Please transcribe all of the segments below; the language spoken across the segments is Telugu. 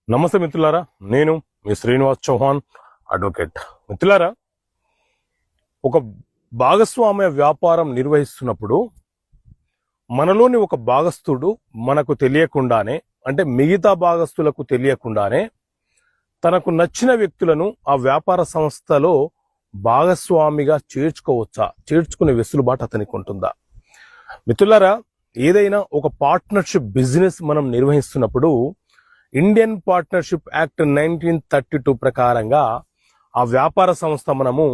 నమస్తే మిత్రులారా, నేను మీ శ్రీనివాస్ చౌహాన్ అడ్వకేట్. మిత్రులారా, ఒక భాగస్వామ్య వ్యాపారం నిర్వహిస్తున్నప్పుడు మనలోని ఒక భాగస్థుడు మనకు తెలియకుండానే, అంటే మిగతా భాగస్థులకు తెలియకుండానే తనకు నచ్చిన వ్యక్తులను ఆ వ్యాపార సంస్థలో భాగస్వామిగా చేర్చుకునే వెసులుబాటు అతనికి ఉంటుందా? మిత్రులారా, ఏదైనా ఒక పార్ట్నర్షిప్ బిజినెస్ మనం నిర్వహిస్తున్నప్పుడు ఇండియన్ పార్ట్నర్షిప్ యాక్ట్ 1932 ప్రకారంగా ఆ వ్యాపార సంస్థ మనము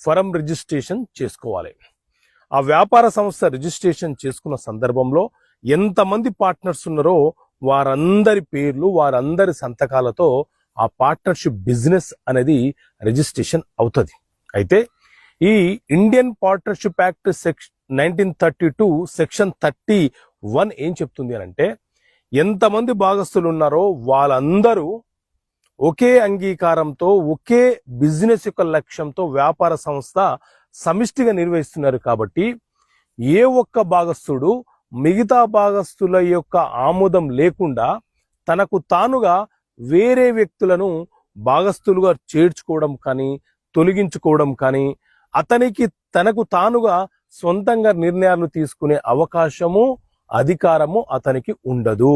ఫరం రిజిస్ట్రేషన్ చేసుకోవాలి. ఆ వ్యాపార సంస్థ రిజిస్ట్రేషన్ చేసుకున్న సందర్భంలో ఎంతమంది పార్ట్నర్స్ ఉన్నారో వారందరి పేర్లు, వారందరి సంతకాలతో ఆ పార్ట్నర్షిప్ బిజినెస్ అనేది రిజిస్ట్రేషన్ అవుతుంది. అయితే ఈ ఇండియన్ పార్ట్నర్షిప్ యాక్ట్ 1932 సెక్షన్ 31 ఏం చెప్తుంది అని అంటే, ఎంతమంది భాగస్తులు ఉన్నారో వాళ్ళందరూ ఒకే అంగీకారంతో, ఒకే బిజినెస్ యొక్క లక్ష్యంతో వ్యాపార సంస్థ సమిష్టిగా నిర్వహిస్తున్నారు. కాబట్టి ఏ ఒక్క భాగస్తుడు మిగతా భాగస్తుల యొక్క ఆమోదం లేకుండా తనకు తానుగా వేరే వ్యక్తులను భాగస్తులుగా చేర్చుకోవడం కానీ, తొలగించుకోవడం కానీ, అతనికి తనకు తానుగా సొంతంగా నిర్ణయాలు తీసుకునే అవకాశము, అధికారము అతనికి ఉండదు.